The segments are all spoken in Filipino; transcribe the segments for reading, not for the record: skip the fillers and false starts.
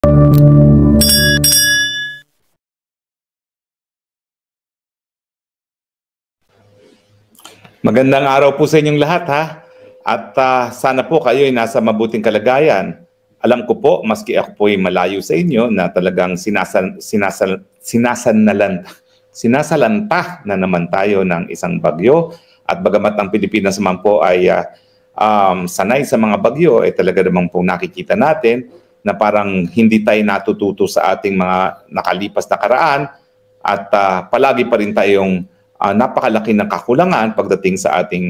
Magandang araw po sa inyong lahat ha. At sana po kayo ay nasa mabuting kalagayan. Alam ko po, maski ako po ay malayo sa inyo na talagang sinasalanta na naman tayo ng isang bagyo. At bagamat ang Pilipinas naman po ay sanay sa mga bagyo, ay talaga naman po nakikita natin na parang hindi tayo natututo sa ating mga nakalipas na karaan at palagi pa rin tayong napakalaki ng kakulangan pagdating sa ating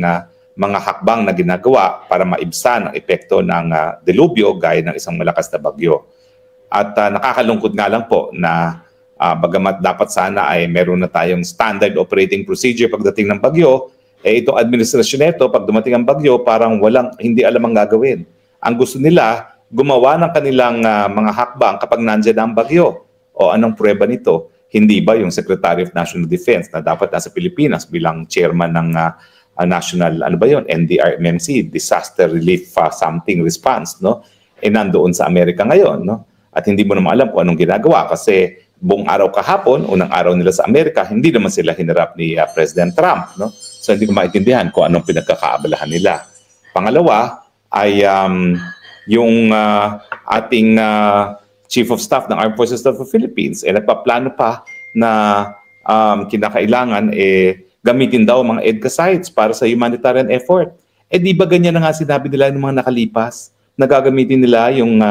mga hakbang na ginagawa para maibsan ang epekto ng delubyo gaya ng isang malakas na bagyo. At nakakalungkot nga lang po na bagamat dapat sana ay meron na tayong standard operating procedure pagdating ng bagyo, itong administrasyon nito pag dumating ang bagyo parang hindi alam ang gagawin. Ang gusto nila, gumawa ng kanilang mga hakbang kapag nandiyan ang bagyo. O anong pruweba nito? Hindi ba yung Secretary of National Defense na dapat nasa Pilipinas bilang chairman ng national, NDRMC, Disaster Relief Something Response, no? Nandoon sa Amerika ngayon, no? At hindi mo naman alam kung anong ginagawa kasi buong araw kahapon, unang araw nila sa Amerika, hindi naman sila hinarap ni President Trump, no? So hindi ko maintindihan kung anong pinagkakaabalahan nila. Pangalawa ay yung ating Chief of Staff ng Armed Forces of the Philippines, nagpaplano pa na kinakailangan gamitin daw mga EDCA sites para sa humanitarian effort. Di ba ganyan na nga sinabi nila ng mga nakalipas? Nagagamitin nila yung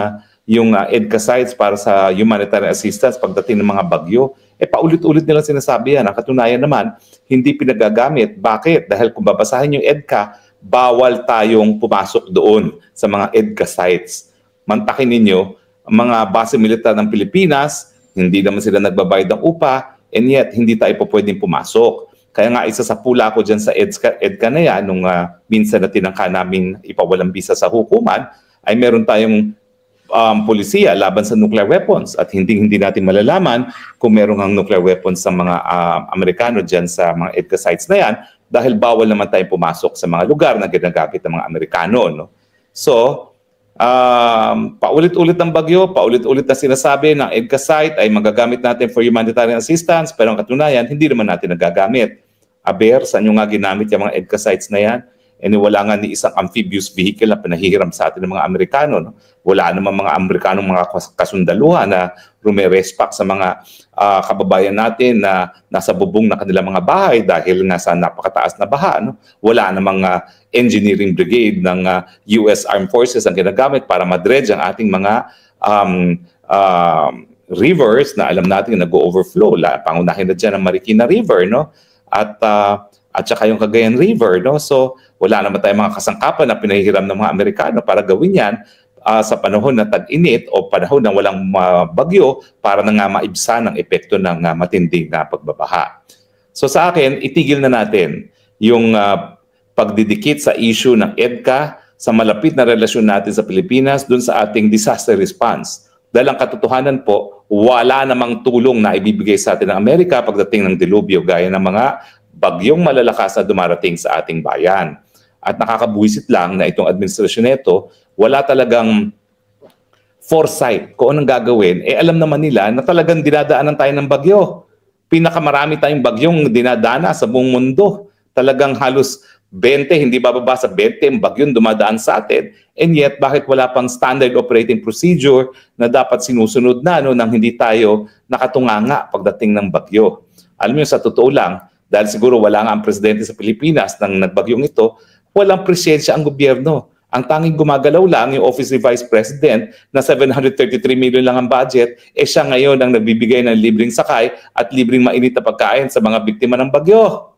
EDCA sites para sa humanitarian assistance pagdating ng mga bagyo. Paulit-ulit nilang sinasabi yan. Ang katunayan naman, hindi pinagagamit. Bakit? Dahil kung babasahin yung EDCA, bawal tayong pumasok doon sa mga EDCA sites. Mantakin ninyo, mga base militar ng Pilipinas, hindi naman sila nagbabayad ng upa, and yet hindi tayo po pwedeng pumasok. Kaya nga isa sa pula ko dyan sa EDCA na yan, nung minsan na tinangka namin ipawalang bisa sa hukuman, ay meron tayong polisiya laban sa nuclear weapons at hindi natin malalaman kung meron ang nuclear weapons sa mga Amerikano dyan sa mga EDCA sites na yan dahil bawal naman tayong pumasok sa mga lugar na ginagamit ng mga Amerikano. No? So, paulit-ulit ang bagyo, paulit-ulit na sinasabi ng EDCA site ay magagamit natin for humanitarian assistance pero ang katunayan, hindi naman natin nagagamit. Aber, saan nyo nga ginamit yung mga EDCA sites na yan? Wala nga ni isang amphibious vehicle na pinahihiram sa atin ng mga Amerikano. No? Wala naman mga Amerikanong mga kasundaluhan na rumerespak sa mga kababayan natin na nasa bubong na kanilang mga bahay dahil nga sa napakataas na baha. No? Wala namang engineering brigade ng US Armed Forces ang ginagamit para madredge ang ating mga rivers na alam natin nag-overflow. Pangunahin na dyan ang Marikina River, no? At saka yung Cagayan River, no? So wala naman tayong mga kasangkapan na pinahihiram ng mga Amerikano para gawin yan sa panahon na tag-init o panahon na walang bagyo para na nga maibsan ang epekto ng matinding pagbabaha. So sa akin, itigil na natin yung pagdidikit sa issue ng EDCA sa malapit na relasyon natin sa Pilipinas dun sa ating disaster response. Dahil ang katotohanan po, wala namang tulong na ibibigay sa atin ng Amerika pagdating ng delubyo gaya ng mga bagyong malalakas na dumarating sa ating bayan. At nakakabuwisit lang na itong administrasyon nito, wala talagang foresight kung anong gagawin. Alam naman nila na talagang dinadaanan tayo ng bagyo. Pinakamarami tayong bagyong dinadana sa buong mundo. Talagang halos 20, hindi bababa sa 20 ang bagyong dumadaan sa atin. And yet, bakit wala pang standard operating procedure na dapat sinusunod na nang hindi tayo nakatunganga pagdating ng bagyo? Alam niyo, sa totoo lang, dahil siguro wala nga ang presidente sa Pilipinas nang nagbagyong ito, walang presensya ang gobyerno. Ang tanging gumagalaw lang yung Office of Vice President na 733 million lang ang budget, siya ngayon ang nagbibigay ng libreng sakay at libreng mainit na pagkain sa mga biktima ng bagyo.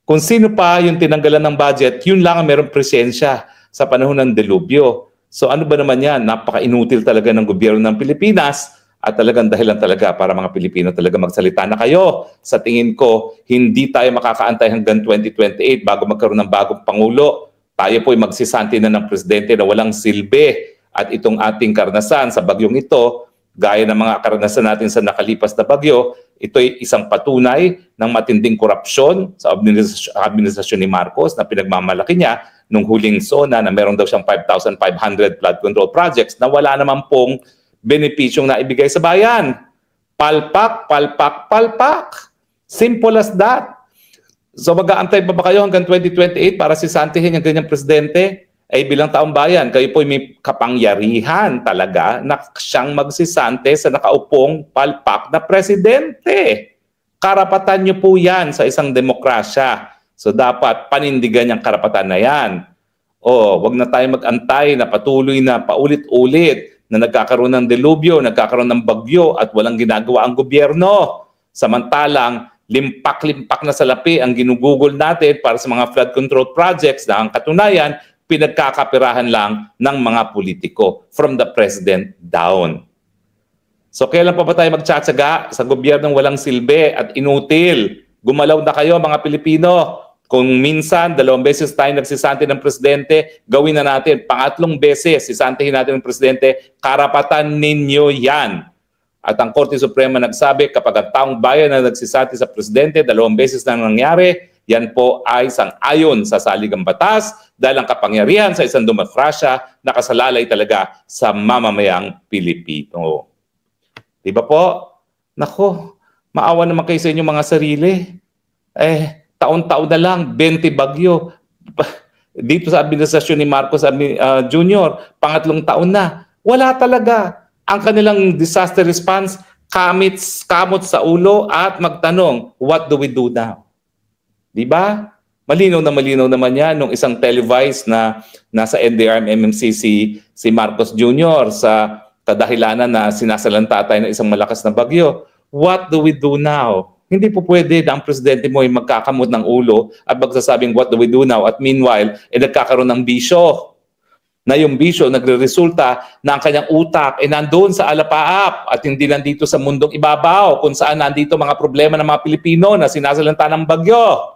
Kung sino pa yung tinanggalan ng budget, yun lang ang merong presensya sa panahon ng delubyo. So ano ba naman yan? Napaka-inutil talaga ng gobyerno ng Pilipinas at talagang dahilan talaga para mga Pilipino talaga magsalita na kayo. Sa tingin ko, hindi tayo makakaantay hanggang 2028 bago magkaroon ng bagong Pangulo. Tayo po'y magsisanti na ng presidente na walang silbi. At itong ating karanasan sa bagyong ito, gaya ng mga karanasan natin sa nakalipas na bagyo, ito'y isang patunay ng matinding korupsyon sa administrasyon ni Marcos na pinagmamalaki niya nung huling SONA na meron daw siyang 5,500 flood control projects na wala naman pong benepisyong naibigay sa bayan. Palpak, palpak, palpak. Simple as that. So mag-aantay pa ba kayo hanggang 2028 para sisantihin ang ganyang presidente? Ay bilang taong bayan, kayo po may kapangyarihan talaga na siyang magsisante sa nakaupong palpak na presidente. Karapatan niyo po yan sa isang demokrasya. So dapat panindigan yung karapatan na yan. O wag na tayo mag-antay na patuloy na paulit-ulit na nagkakaroon ng delubyo, nagkakaroon ng bagyo at walang ginagawa ang gobyerno. Samantalang limpak-limpak na salapi ang ginugugol natin para sa mga flood control projects na ang katunayan, pinagkakapirahan lang ng mga politiko from the president down. So kailan pa ba tayo magtsatsaga sa gobyernong walang silbi at inutil? Gumalaw na kayo mga Pilipino. Kung minsan, 2 beses tayo nagsisante ng presidente, gawin na natin. Pangatlong beses, sisantihin natin ng presidente, karapatan ninyo yan. At ang Korte Suprema nagsabi, kapag ang taong bayan na nagsisati sa presidente, 2 beses na nangyari, yan po ay sang-ayon sa saligang batas dahil ang kapangyarihan sa isang demokrasya nakasalalay talaga sa mamamayang Pilipino. Diba po? Nako, maawa naman kayo sa inyong mga sarili. Taon-taon na lang, 20 bagyo. Dito sa administrasyon ni Marcos Jr., pangatlong taon na. Wala talaga. Ang kanilang disaster response, kamot sa ulo at magtanong, what do we do now? Diba? Malinaw naman yan nung isang televised na nasa NDRM-MMC si Marcos Jr. sa kadahilanan na sinasalanta tayo ng isang malakas na bagyo. What do we do now? Hindi po pwede na ang presidente mo ay magkakamot ng ulo at magsasabing what do we do now at meanwhile, nagkakaroon ng bisyo. Na yung bisyo nagre-resulta na ang kanyang utak ay nandoon sa alapaap at hindi nandito sa mundong ibabaw kung saan nandito mga problema ng mga Pilipino na sinasalanta ng bagyo.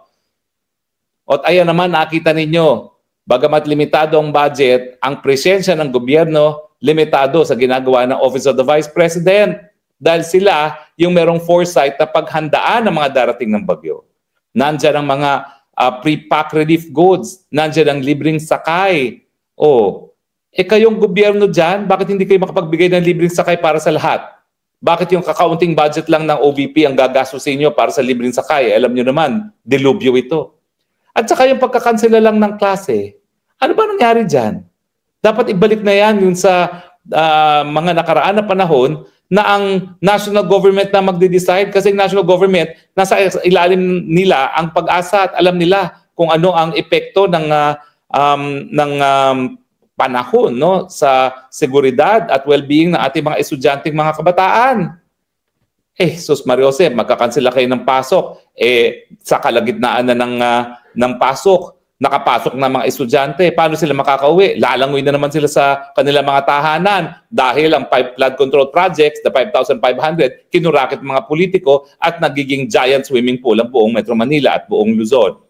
At ayan naman, nakita ninyo, bagamat limitado ang budget, ang presensya ng gobyerno limitado sa ginagawa ng Office of the Vice President dahil sila yung merong foresight na paghandaan ng mga darating ng bagyo. Nandyan ang mga pre-pack relief goods, nandyan ang libreng sakay. Kayong gobyerno dyan, bakit hindi kayo makapagbigay ng libreng sakay para sa lahat? Bakit yung kakaunting budget lang ng OVP ang gagastusin nyo para sa libreng sakay? Alam nyo naman, delubyo ito. At saka yung pagkakansela lang ng klase. Ano ba nangyari dyan? Dapat ibalik na yan yung sa mga nakaraan na panahon na ang national government na magde-decide kasi yung national government, nasa ilalim nila ang pag-asa at alam nila kung ano ang epekto ng panahon sa seguridad at well-being ng ating mga estudyanteng mga kabataan. Sus Mariose, magkakansela kayo ng pasok. Sa kalagitnaan na ng pasok, nakapasok na mga estudyante. Paano sila makakauwi? Lalangoy na naman sila sa kanilang mga tahanan dahil ang flood control projects, the 5,500, kinurakit mga politiko at nagiging giant swimming pool ang buong Metro Manila at buong Luzon.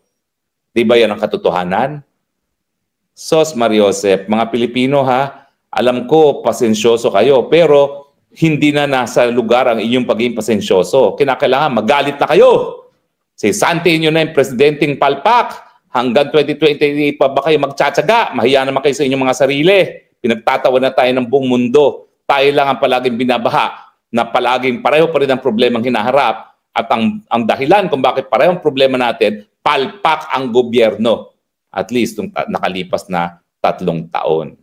Di ba yan ang katotohanan? Sos Mariosep, mga Pilipino alam ko pasensyoso kayo pero hindi na nasa lugar ang inyong pagiging pasensyoso. Kinakailangan magalit na kayo. Sisantihin nyo na yung presidenteng palpak. Hanggang 2028 pa ba kayo magtsatsaga? Mahiya naman kayo sa inyong mga sarili. Pinagtatawa na tayo ng buong mundo. Tayo lang ang palaging binabaha na palaging pareho pa rin ang problemang hinaharap at ang dahilan kung bakit pareho ang problema natin, palpak ang gobyerno. At least nung nakalipas na 3 taon.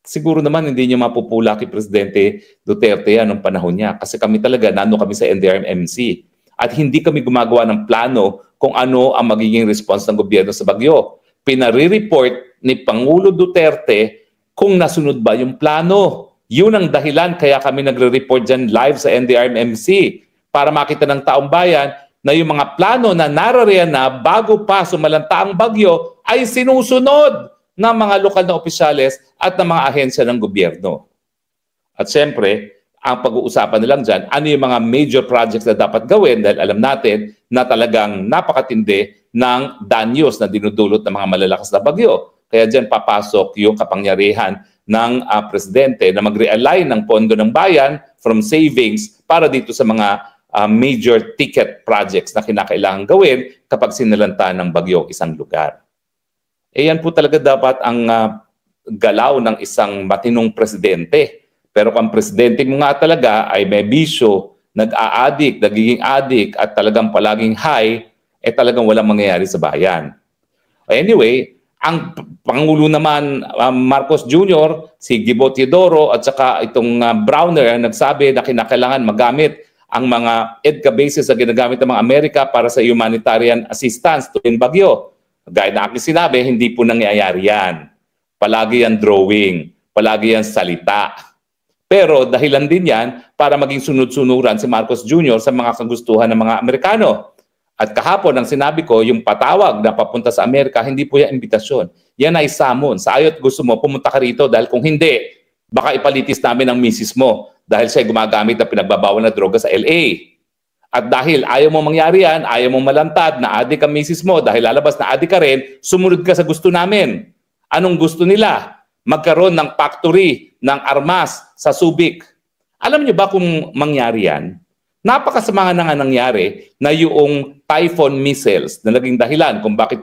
Siguro naman hindi niyo mapupula kay Presidente Duterte anong panahon niya kasi kami talaga nano kami sa NDRM-MC at hindi kami gumagawa ng plano kung ano ang magiging response ng gobyerno sa bagyo. Pinare-report ni Pangulo Duterte kung nasunod ba yung plano. Yun ang dahilan kaya kami nagre-report dyan live sa NDRM-MC para makita ng taong bayan na yung mga plano na narariyan na bago pa sumalanta ang bagyo ay sinusunod ng mga lokal na opisyales at ng mga ahensya ng gobyerno. At siyempre, ang pag-uusapan nilang dyan, ano yung mga major projects na dapat gawin dahil alam natin na talagang napakatindi ng danyos na dinudulot ng mga malalakas na bagyo. Kaya dyan papasok yung kapangyarihan ng presidente na mag-realign ng pondo ng bayan from savings para dito sa mga major ticket projects na kinakailangan gawin kapag sinalanta ng bagyo isang lugar. Yan po talaga dapat ang galaw ng isang matinong presidente Pero kung ang presidente mo nga talaga ay may bisyo, nag-a-addict, nagiging addict at talagang palaging high, eh talagang walang mangyayari sa bayan. Anyway, ang Pangulo naman, Marcos Jr., si Gibo Teodoro at saka itong Browner nagsabi na kinakailangan magamit ang mga EDCA bases na ginagamit ng mga Amerika para sa humanitarian assistance tuwing bagyo. Gaya na aking sinabi, hindi po nangyayari yan. Palagi yan drawing, palagi yan salita. Pero dahilan din yan para maging sunod-sunuran si Marcos Jr. sa mga kagustuhan ng mga Amerikano. At kahapon, ang sinabi ko, yung patawag na papunta sa Amerika, hindi po yan imbitasyon. Yan ay summon. Sa ayot gusto mo, pumunta ka rito dahil kung hindi, baka ipalitis namin ang misis mo dahil siya gumagamit ng pinagbabawal na droga sa LA. At dahil ayaw mo mangyari yan, ayaw mo malantad na adik ang misis mo dahil lalabas na adik ka rin, sumunod ka sa gusto namin. Anong gusto nila? Magkaroon ng factory ng armas sa Subic. Alam niyo ba kung mangyari yan? Napakasama na nga nangyari na yung Typhoon missiles na naging dahilan kung bakit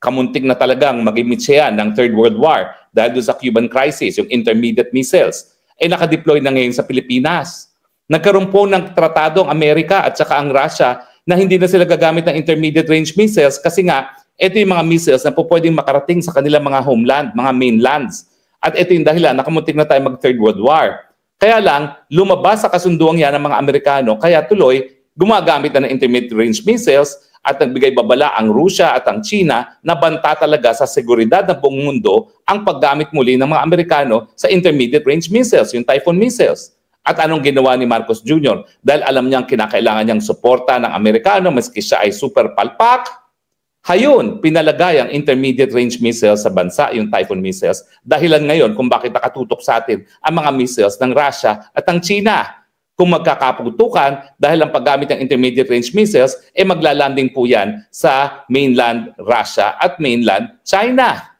kamuntik na talagang mag-imitsa yan ng Third World War dahil doon sa Cuban crisis, yung intermediate missiles, ay nakadeploy na ngayon sa Pilipinas. Nagkaroon po ng tratado ang Amerika at saka ang Russia na hindi na sila gagamit ng intermediate range missiles kasi nga ito yung mga missiles na po pwedeng makarating sa kanilang mga homeland, mga mainlands. At ito yung dahilan, nakamuntik na tayo mag-Third World War. Kaya lang, lumabas sa kasunduang yan ng mga Amerikano, kaya tuloy, gumagamit na ng intermediate range missiles at nagbigay babala ang Russia at ang China na banta talaga sa seguridad ng buong mundo ang paggamit muli ng mga Amerikano sa intermediate range missiles, yung Typhoon missiles. At anong ginawa ni Marcos Jr.? Dahil alam niyang kinakailangan niyang suporta ng Amerikano, maski siya ay super palpak, hayun, pinalagay ang intermediate range missiles sa bansa, yung Typhoon missiles, dahilan ngayon kung bakit nakatutok sa atin ang mga missiles ng Russia at ang China. Kung magkakaputukan, dahil ang paggamit ng intermediate range missiles, eh maglalanding po yan sa mainland Russia at mainland China.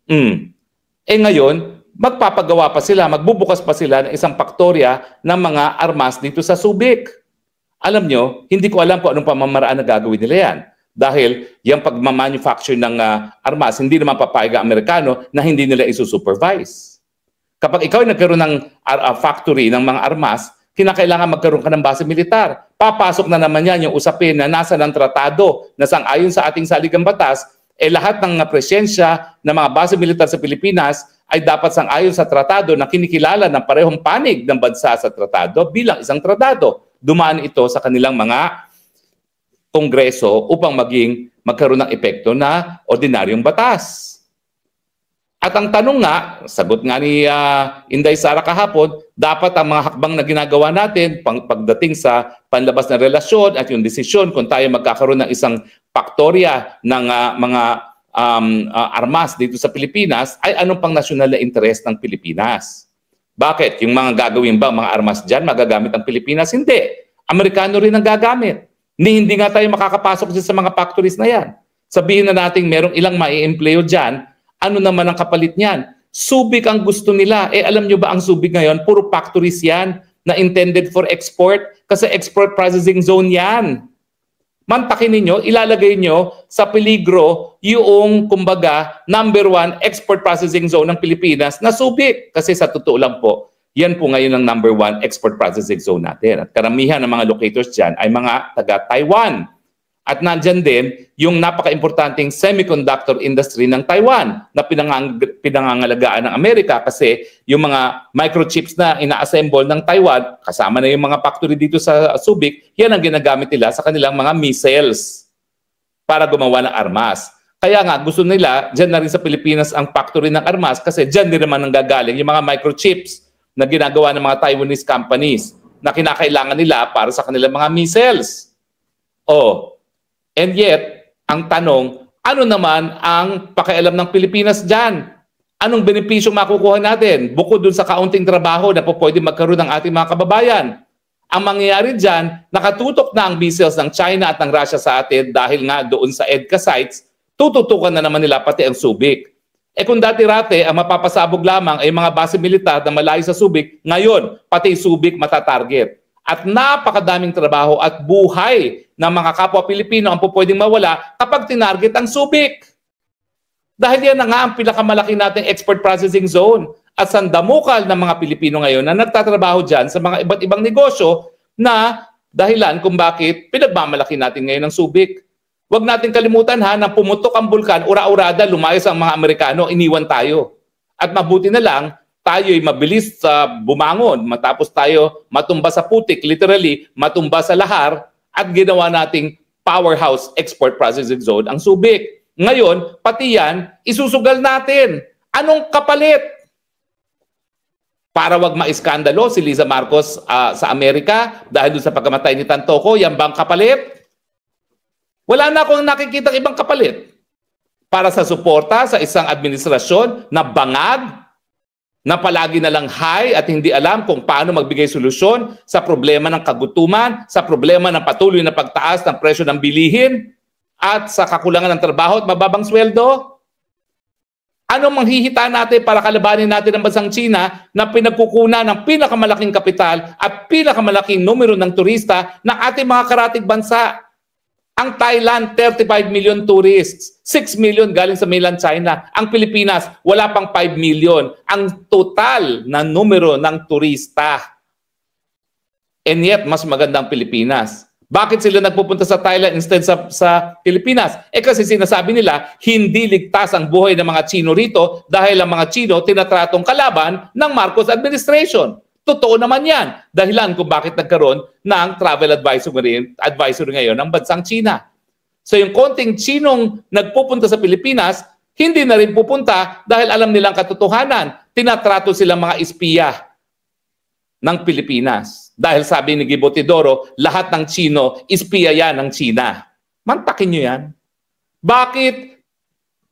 Eh ngayon, magpapagawa pa sila, magbubukas pa sila ng isang faktorya ng mga armas dito sa Subic. Alam nyo, hindi ko alam kung anong pamamaraan na gagawin nila yan. Dahil yung pagmamanufacture ng armas, hindi naman papayag ang Amerikano na hindi nila isusupervise. Kapag ikaw ay nagkaroon ng factory ng mga armas, kinakailangan magkaroon ka ng base militar. Papasok na naman yan yung usapin na nasa ng tratado na sang-ayon sa ating saligang batas, eh lahat ng presyensya ng mga base militar sa Pilipinas ay dapat sang-ayon sa tratado na kinikilala ng parehong panig ng bansa sa tratado bilang isang tratado. Dumaan ito sa kanilang mga Kongreso upang magkaroon ng epekto na ordinaryong batas. At ang tanong nga, sagot nga ni Inday Sara kahapon, dapat ang mga hakbang na ginagawa natin pagdating sa panlabas na relasyon at yung desisyon kung tayo magkakaroon ng isang faktorya ng mga armas dito sa Pilipinas ay anong pang nasyonal na interes ng Pilipinas. Bakit? Yung mga gagawin ba mga armas dyan, magagamit ang Pilipinas? Hindi. Amerikano rin ang gagamit. Hindi nga tayo makakapasok sa mga factories na yan. Sabihin na natin merong ilang mai-employo dyan, ano naman ang kapalit niyan? Subic ang gusto nila. Eh alam nyo ba ang Subic ngayon? Puro factories yan na intended for export kasi export processing zone yan. Mantakin ninyo, ilalagay nyo sa peligro yung kumbaga #1 export processing zone ng Pilipinas na Subic. Kasi sa totoo lang po, yan po ngayon ang #1 export processing zone natin. At karamihan ng mga locators dyan ay mga taga-Taiwan. At nandyan din yung napaka-importanting semiconductor industry ng Taiwan na pinangangalagaan ng Amerika kasi yung mga microchips na ina-assemble ng Taiwan, kasama na yung mga factory dito sa Subic, yan ang ginagamit nila sa kanilang mga missiles para gumawa ng armas. Kaya nga gusto nila, dyan na rin sa Pilipinas ang factory ng armas kasi dyan din naman ang gagaling yung mga microchips na ginagawa ng mga Taiwanese companies na kinakailangan nila para sa kanilang mga missiles. And yet, ang tanong, ano naman ang pakialam ng Pilipinas dyan? Anong benepisyo makukuha natin? Bukod dun sa kaunting trabaho na po pwede magkaroon ng ating mga kababayan. Ang mangyayari dyan, nakatutok na ang missiles ng China at ng Russia sa atin dahil nga doon sa EDCA sites, tututukan na naman nila pati ang Subic. Kung dati-rate, ang mapapasabog lamang ay mga base militar na malayo sa Subic, ngayon, pati Subic matatarget. At napakadaming trabaho at buhay ng mga kapwa Pilipino ang pwedeng mawala kapag tinarget ang Subic. Dahil yan na nga ang pinakamalaki nating export processing zone. at sandamukal ng mga Pilipino ngayon na nagtatrabaho dyan sa mga iba't ibang negosyo na dahilan kung bakit pinagmamalaki natin ngayon ang Subic. Huwag natin kalimutan ha, na pumutok ang bulkan, ura-urada, lumayas ang mga Amerikano, iniwan tayo. At mabuti na lang, tayo'y mabilis sa bumangon matapos tayo matumba sa putik, literally matumba sa lahar, at ginawa nating powerhouse export processing zone ang Subic. Ngayon, pati yan, isusugal natin. Anong kapalit? Para wag maiskandalo si Liza Marcos sa Amerika dahil doon sa pagkamatay ni Tantoco, yan bang kapalit? Wala na akong nakikita ibang kapalit. Para sa suporta sa isang administrasyon na bangag, na palagi na lang high at hindi alam kung paano magbigay solusyon sa problema ng kagutuman, sa problema ng patuloy na pagtaas ng presyo ng bilihin, at sa kakulangan ng trabaho at mababang sweldo? Anong manghihita natin para kalabanin natin ang bansang China na pinagkukunan ng pinakamalaking kapital at pinakamalaking numero ng turista ng ating mga karatig bansa? Ang Thailand, 35 million tourists. 6 million galing sa mainland China. Ang Pilipinas, wala pang 5 million. Ang total na numero ng turista. And yet, mas maganda ang Pilipinas. Bakit sila nagpupunta sa Thailand instead sa Pilipinas? Kasi sinasabi nila, hindi ligtas ang buhay ng mga Chino rito dahil ang mga Chino tinatratong kalaban ng Marcos administration. Totoo naman yan. Dahilan kung bakit nagkaroon ng travel advisory ngayon ng bansang China. So yung konting Chinong nagpupunta sa Pilipinas, hindi na rin pupunta dahil alam nilang katotohanan. Tinatrato silang mga espiya ng Pilipinas. Dahil sabi ni Gibo Teodoro, lahat ng Chino, espiya yan ng China. Mantakin nyo yan. Bakit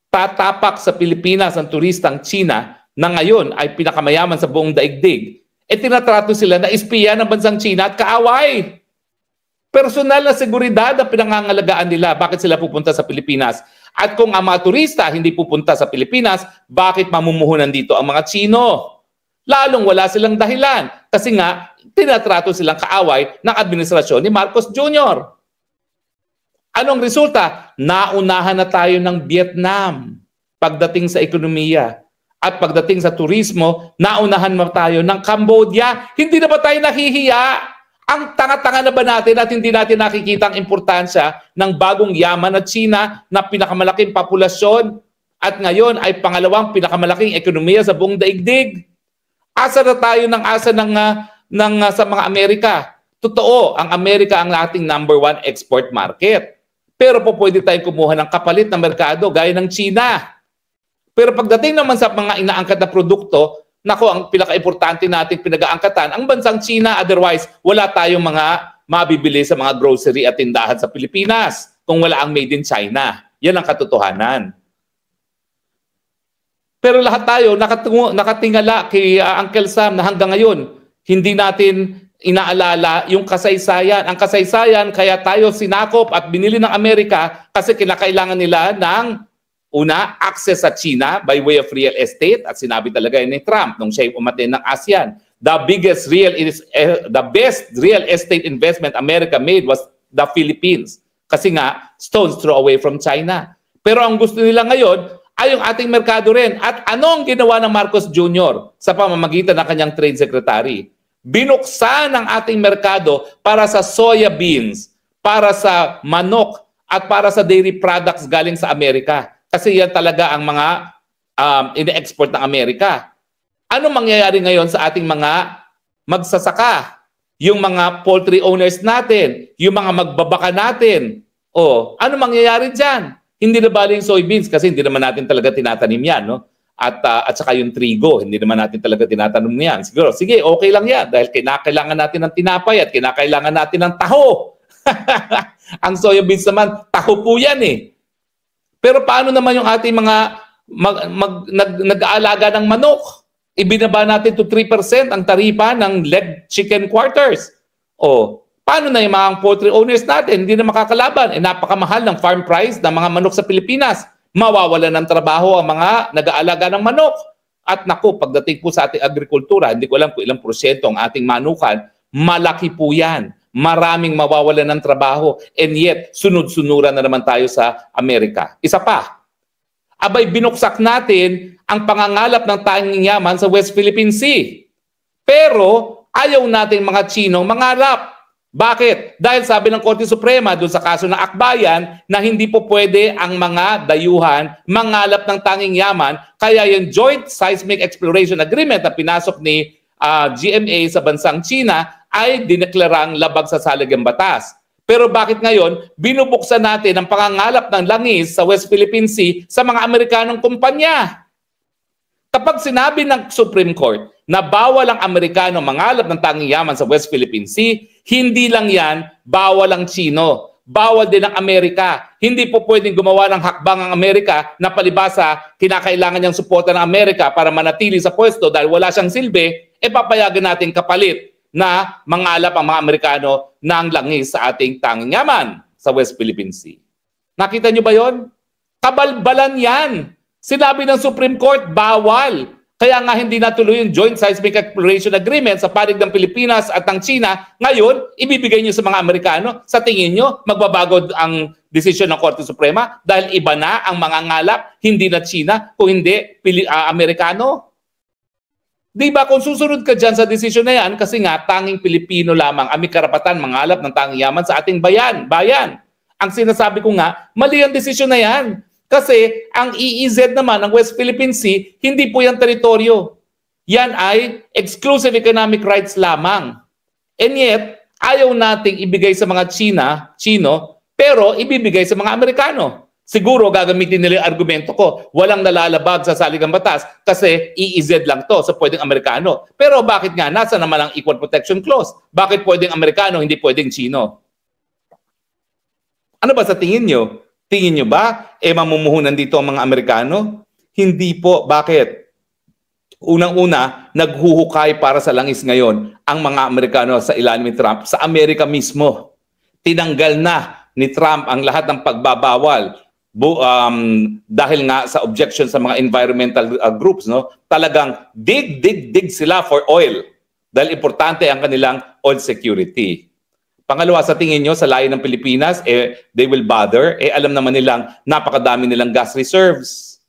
tatapak sa Pilipinas ang turistang China na ngayon ay pinakamayaman sa buong daigdig? Tinatrato sila na espiya ng bansang China at kaaway. Personal na seguridad ang pinangangalagaan nila. Bakit sila pupunta sa Pilipinas? At kung ang mga turista hindi pupunta sa Pilipinas, bakit mamumuhunan dito ang mga Chino? Lalong wala silang dahilan. Kasi nga, tinatrato silang kaaway ng administrasyon ni Marcos Jr. Anong resulta? Naunahan na tayo ng Vietnam pagdating sa ekonomiya. At pagdating sa turismo, naunahan na tayo ng Cambodia. Hindi na ba tayo nahihiya? Ang tanga-tanga na ba natin at hindi natin nakikita ang importansya ng bagong yaman na China na pinakamalaking populasyon at ngayon ay pangalawang pinakamalaking ekonomiya sa buong daigdig? Asa na tayo ng asa sa mga Amerika. Totoo, ang Amerika ang ating #1 export market. Pero po pwede tayong kumuha ng kapalit na merkado gaya ng China. Pero pagdating naman sa mga inaangkat na produkto, nako, ang pinaka-importante nating pinag-aangkatan, ang bansang China, otherwise wala tayong mga mabibili sa mga grocery at tindahan sa Pilipinas kung wala ang made in China. Yan ang katotohanan. Pero lahat tayo nakatingala kay Uncle Sam na hanggang ngayon, hindi natin inaalala yung kasaysayan. Ang kasaysayan, kaya tayo sinakop at binili ng Amerika kasi kinakailangan nila ng una, access sa China by way of real estate. At sinabi talaga ni Trump nung siya umaten ng ASEAN, the best real estate investment America made was the Philippines. Kasi nga, stone's throw away from China. Pero ang gusto nila ngayon ay yung ating merkado rin. At anong ginawa ng Marcos Jr. sa pamamagitan ng kanyang trade secretary? Binuksan ang ating merkado para sa soya beans, para sa manok, at para sa dairy products galing sa Amerika. Kasi yan talaga ang mga ine-export ng Amerika. Ano mangyayari ngayon sa ating mga magsasaka? Yung mga poultry owners natin, yung mga magbabaka natin. Ano mangyayari dyan? Hindi na bali yung soybeans kasi hindi naman natin talaga tinatanim yan. No? At saka yung trigo, hindi naman natin talaga tinatanim yan. Siguro, sige, okay lang yan dahil kinakailangan natin ng tinapay at kinakailangan natin ng taho. Ang soybeans naman, taho po yan eh. Pero paano naman yung ating mga nag-aalaga ng manok? Ibinaba natin to 3% ang taripa ng leg chicken quarters. Paano na yung mga poultry owners natin? Hindi na makakalaban. Napakamahal ng farm price ng mga manok sa Pilipinas. Mawawalan ng trabaho ang mga nag-aalaga ng manok. At naku, pagdating po sa ating agrikultura, hindi ko alam kung ilang porsyento ang ating manukan, malaki po yan. Maraming mawawalan ng trabaho. And yet, sunod-sunuran na naman tayo sa Amerika. Isa pa, abay binuksak natin ang pangangalap ng tanging yaman sa West Philippine Sea. Pero ayaw natin mga Chinong mangalap. Bakit? Dahil sabi ng Korte Suprema doon sa kaso ng Akbayan na hindi po pwede ang mga dayuhan mangalap ng tanging yaman, kaya yung Joint Seismic Exploration Agreement na pinasok ni GMA sa bansang China ay dineklarang labag sa saligang batas. Pero bakit ngayon binubuksan natin ang pangangalap ng langis sa West Philippine Sea sa mga Amerikanong kumpanya? Kapag sinabi ng Supreme Court na bawal ang Amerikano mangalap ng tanging yaman sa West Philippine Sea, hindi lang yan, bawal ang Chino. Bawal din ang Amerika. Hindi po pwedeng gumawa ng hakbang ang Amerika na palibasa kinakailangan niyang suporta ng Amerika para manatili sa pwesto dahil wala siyang silbi, papayagan natin kapalit na mangalap ang mga Amerikano ng langis sa ating tanging yaman sa West Philippine Sea. Nakita niyo ba yon? Kabalbalan yan. Sinabi ng Supreme Court, bawal. Kaya nga hindi natuloy yung Joint Seismic Exploration Agreement sa panig ng Pilipinas at ng China. Ngayon, ibibigay niyo sa mga Amerikano. Sa tingin niyo, magbabago ang desisyon ng Korte Suprema dahil iba na ang mga ngalap, hindi na China, kung hindi Amerikano? Di ba kung susunod ka dyan sa desisyon na yan, kasi nga tanging Pilipino lamang ang may karapatan mangalap ng tanging yaman sa ating bayan. Ang sinasabi ko nga, mali ang desisyon na yan. Kasi ang EEZ naman ng West Philippine Sea, hindi po yan teritoryo. Yan ay exclusive economic rights lamang. And yet, ayaw nating ibigay sa mga Chino, pero ibibigay sa mga Amerikano. Siguro gagamitin nila yung argumento ko, walang nalalabag sa saligang batas kasi EEZ lang to, so pwedeng Amerikano. Pero bakit nga? Nasa naman ang Equal Protection Clause. Bakit pwedeng Amerikano, hindi pwedeng Chino? Ano ba sa tingin nyo? Tingin nyo ba, mamumuhunan dito ang mga Amerikano? Hindi po. Bakit? Unang-una, naghuhukay para sa langis ngayon ang mga Amerikano sa ilalim ni Trump. Sa Amerika mismo, tinanggal na ni Trump ang lahat ng pagbabawal dahil nga sa objection sa mga environmental groups. No? Talagang dig sila for oil dahil importante ang kanilang oil security. Pangalawa, sa tingin nyo, sa layo ng Pilipinas, they will bother. Alam naman nilang napakadami nilang gas reserves.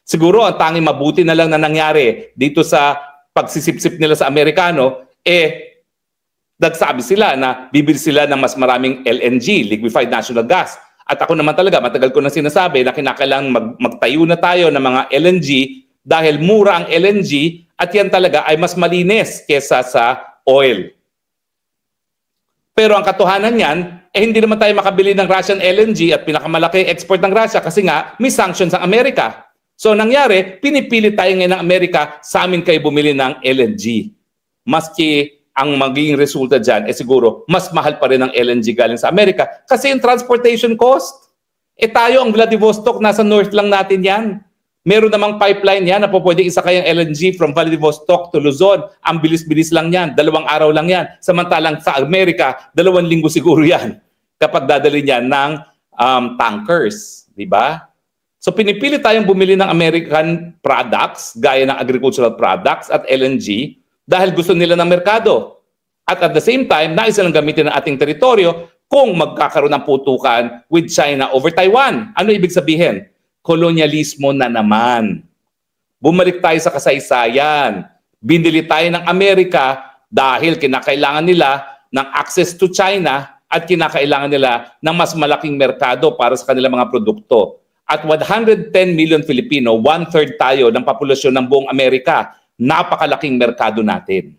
Siguro, ang tanging mabuti na lang na nangyari dito sa pagsisipsip nila sa Amerikano, nagsabi sila na bibili sila ng mas maraming LNG, liquefied natural gas. At ako naman talaga, matagal ko na sinasabi na kinakailangan magtayo na tayo ng mga LNG dahil mura ang LNG at yan talaga ay mas malinis kesa sa oil. Pero ang katotohanan niyan, hindi naman tayo makabili ng Russian LNG at pinakamalaki export ng Russia kasi nga may sanctions ang Amerika. So nangyari, pinipilit tayo ngayon ng Amerika sa amin kayo bumili ng LNG. Maski ang magiging resulta dyan, siguro mas mahal pa rin ang LNG galing sa Amerika kasi yung transportation cost. Tayo ang Vladivostok, nasa north lang natin yan. Meron namang pipeline yan na po pwede isakay ang LNG from Vladivostok to Luzon. Ang bilis-bilis lang yan. 2 araw lang yan. Samantalang sa Amerika, 2 linggo siguro yan kapag dadali niyan ng tankers. Diba? So pinipili tayong bumili ng American products gaya ng agricultural products at LNG dahil gusto nila ng merkado. At the same time, nais lang gamitin ng ating teritoryo kung magkakaroon ng putukan with China over Taiwan. Ano ibig sabihin? Kolonyalismo na naman. Bumalik tayo sa kasaysayan. Binili tayo ng Amerika dahil kinakailangan nila ng access to China at kinakailangan nila ng mas malaking merkado para sa kanilang mga produkto. At 110 million Filipino, 1/3 tayo ng populasyon ng buong Amerika. Napakalaking merkado natin.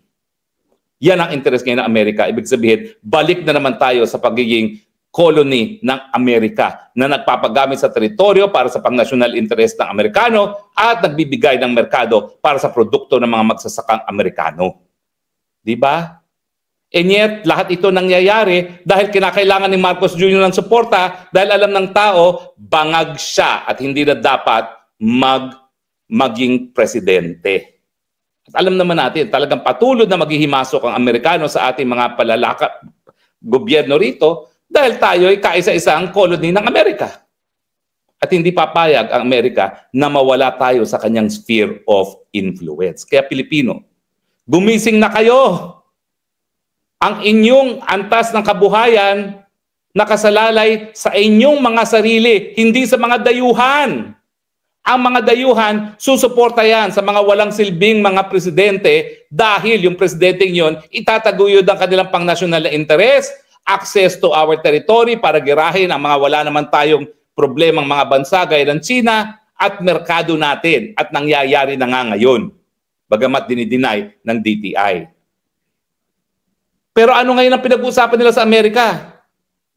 Yan ang interest ngayon ng Amerika. Ibig sabihin, balik na naman tayo sa pagiging colony ng Amerika na nagpapagamit sa teritoryo para sa pang-national interest ng Amerikano at nagbibigay ng merkado para sa produkto ng mga magsasakang Amerikano. Diba? And yet, lahat ito nangyayari dahil kinakailangan ni Marcos Jr. ng suporta dahil alam ng tao, bangag siya at hindi na dapat maging presidente. At alam naman natin, talagang patuloy na maghihimasok ang Amerikano sa ating mga gobyerno rito dahil tayo ay kaisa-isang colony ng Amerika. At hindi papayag ang Amerika na mawala tayo sa kanyang sphere of influence. Kaya Pilipino, gumising na kayo! Ang inyong antas ng kabuhayan nakasalalay sa inyong mga sarili, hindi sa mga dayuhan. Ang mga dayuhan, susuporta yan sa mga walang silbing mga presidente dahil yung presidenteng yon itataguyod ang kanilang pangnasyonal na interes, access to our territory para girahin ang mga wala naman tayong problemang mga bansa gaya ng China at merkado natin at nangyayari na nga ngayon. Bagamat dinideny ng DTI. Pero ano ngayon ang pinag-uusapan nila sa Amerika?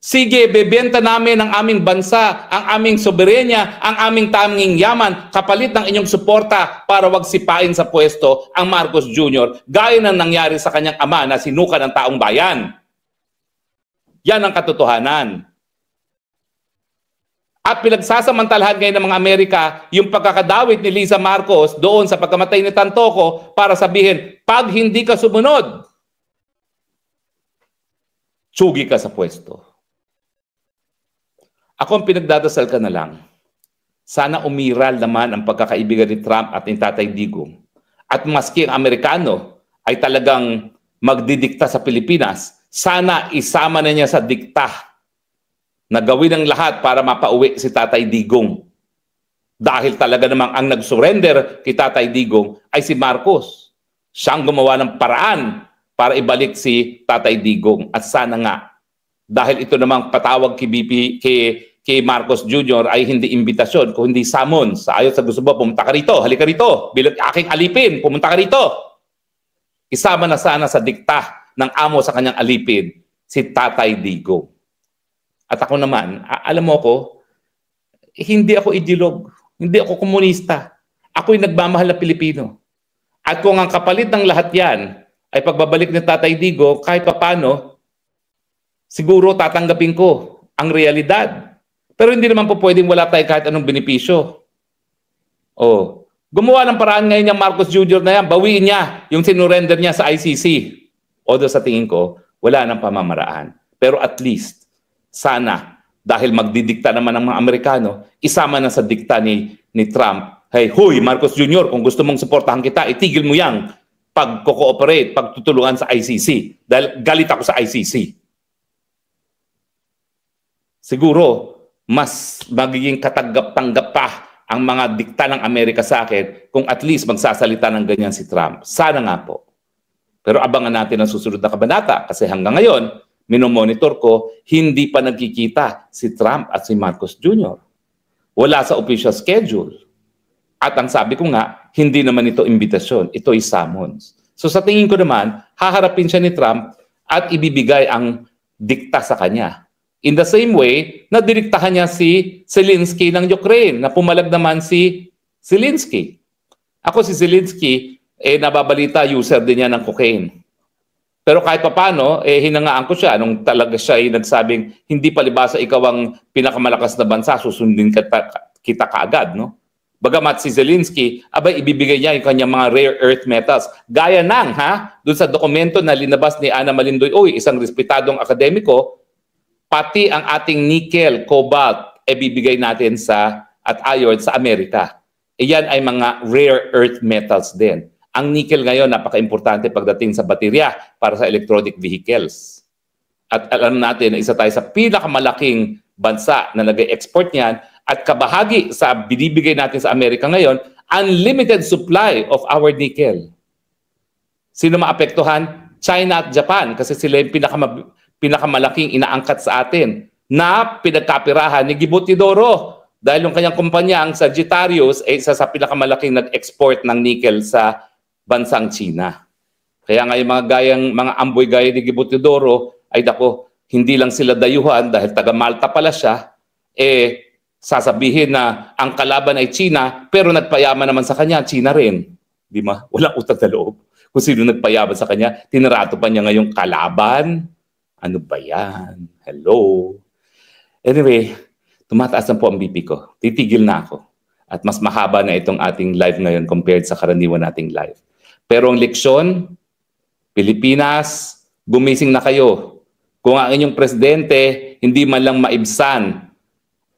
Sige, bebenta namin ang aming bansa, ang aming soberenya, ang aming tanging yaman, kapalit ng inyong suporta para wag sipain sa pwesto ang Marcos Jr. gaya ng nangyari sa kanyang ama na sinuka ng taong bayan. Yan ang katotohanan. At pinagsasamantalahan ngayon ng mga Amerika yung pagkakadawit ni Lisa Marcos doon sa pagkamatay ni Tantoco para sabihin, pag hindi ka sumunod, tsugi ka sa pwesto. Ako ang pinagdadasal ka na lang. Sana umiral naman ang pagkakaibigan ni Trump at ni Tatay Digong. At maski ang Amerikano ay talagang magdidikta sa Pilipinas, sana isama na niya sa dikta na gawin ang lahat para mapauwi si Tatay Digong. Dahil talaga namang ang nag-surrender kay Tatay Digong ay si Marcos. Siyang gumawa ng paraan para ibalik si Tatay Digong. At sana nga, dahil ito namang patawag kay Marcos Jr. ay hindi imbitasyon, kundi summons. Sa ayos sa gusto mo, pumunta ka rito, halika rito, bilang aking alipin, pumunta ka rito. Isama na sana sa dikta ng amo sa kanyang alipin, si Tatay Digong. At ako naman, alam mo ko, hindi ako ideolog, hindi ako komunista. Ako'y nagmamahal na Pilipino. At kung ang kapalit ng lahat yan ay pagbabalik ni Tatay Digong, kahit papano, siguro tatanggapin ko ang realidad. Pero hindi naman po pwedeng wala tayo kahit anong benepisyo. Oh, gumawa ng paraan ngayon yung Marcos Jr. na yan, bawiin niya yung sinurrender niya sa ICC. Although sa tingin ko, wala nang pamamaraan. Pero at least, sana, dahil magdidikta naman ng mga Amerikano, isama na sa dikta ni Trump, hey, huy, Marcos Jr., kung gusto mong suportahan kita, itigil mo yang pag-cooperate, pagtutulungan sa ICC. Dahil galit ako sa ICC. Siguro, mas magiging katanggap-tanggap pa ang mga dikta ng Amerika sa akin kung at least magsasalita ng ganyan si Trump. Sana nga po. Pero abangan natin ang susunod na kabanata kasi hanggang ngayon, minomonitor ko, hindi pa nagkikita si Trump at si Marcos Jr. Wala sa official schedule. At ang sabi ko nga, hindi naman ito imbitasyon, ito ay summons. So sa tingin ko naman, haharapin siya ni Trump at ibibigay ang dikta sa kanya. In the same way, nadiriktahan niya si Zelensky ng Ukraine, na pumalag naman si Zelensky. Ako si Zelensky, nababalita, user din niya ng cocaine. Pero kahit papano, hinangaan ko siya nung talaga siya ay nagsabing, hindi palibasa ikaw ang pinakamalakas na bansa, susundin kita kaagad, no? Bagamat si Zelensky, abay ibibigay niya yung kanyang mga rare earth metals. Gaya ng, doon sa dokumento na linabas ni Ana Malindoy, isang respetadong akademiko, pati ang ating nickel, cobalt, bibigay natin at iron sa Amerika. Iyan ay mga rare earth metals din. Ang nickel ngayon, napaka-importante pagdating sa baterya para sa electronic vehicles. At alam natin na isa tayo sa pinakamalaking bansa na nag-export niyan at kabahagi sa binibigay natin sa Amerika ngayon, unlimited supply of our nickel. Sino maapektuhan? China at Japan kasi sila yung pinakamalaking inaangkat sa atin na pinagkapirahan ni Gibutidoro dahil yung kanyang kumpanya, ang Sagittarius, ay isa sa pinakamalaking nag-export ng nickel sa bansang China. Kaya nga yung mga amboy gaya ni Gibutidoro, ay dako, hindi lang sila dayuhan dahil taga Malta pala siya, sasabihin na ang kalaban ay China, pero nagpayaman naman sa kanya, China rin. Di ba? Walang utang na loob. Kung sino nagpayaman sa kanya, tinarato pa niya ngayong kalaban. Ano ba yan? Hello? Anyway, tumataas na po ang BP ko. Titigil na ako. At mas mahaba na itong ating live ngayon compared sa karaniwan nating live. Pero ang leksyon, Pilipinas, gumising na kayo. Kung ang inyong presidente hindi man lang maibsan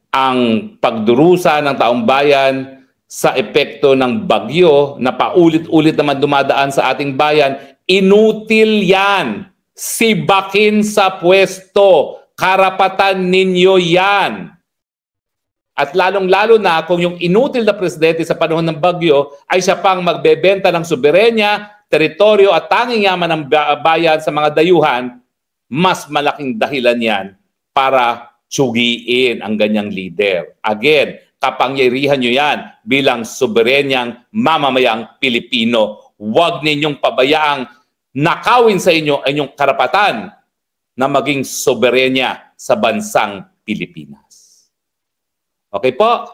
ang pagdurusa ng taong bayan sa epekto ng bagyo na paulit-ulit naman dumadaan sa ating bayan, inutil yan. Sibakin sa pwesto. Karapatan ninyo yan. At lalong-lalo na kung yung inutil na presidente sa panahon ng bagyo ay siya pang magbebenta ng soberenya, teritoryo at tanging yaman ng bayan sa mga dayuhan, mas malaking dahilan yan para tsugiin ang ganyang leader. Again, kapangyarihan nyo yan bilang soberenyang mamamayang Pilipino. Huwag ninyong pabayaang nakawin sa inyo ang inyong karapatan na maging soberenya sa bansang Pilipinas. Okay po?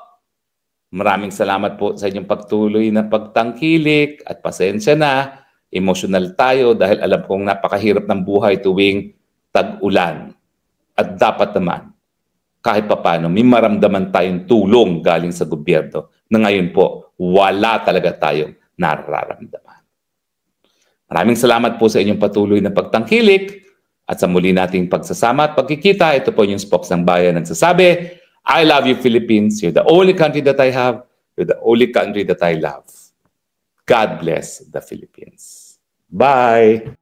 Maraming salamat po sa inyong pagtuloy na pagtangkilik at pasensya na. Emotional tayo dahil alam kong napakahirap ng buhay tuwing tag-ulan. At dapat naman, kahit papano, may maramdaman tayong tulong galing sa gobyerno na ngayon po, wala talaga tayong nararamdaman. Maraming salamat po sa inyong patuloy na pagtangkilik at sa muli nating pagsasama at pagkikita. Ito po yung Spokes ng Bayan nagsasabi, I love you, Philippines. You're the only country that I have. You're the only country that I love. God bless the Philippines. Bye!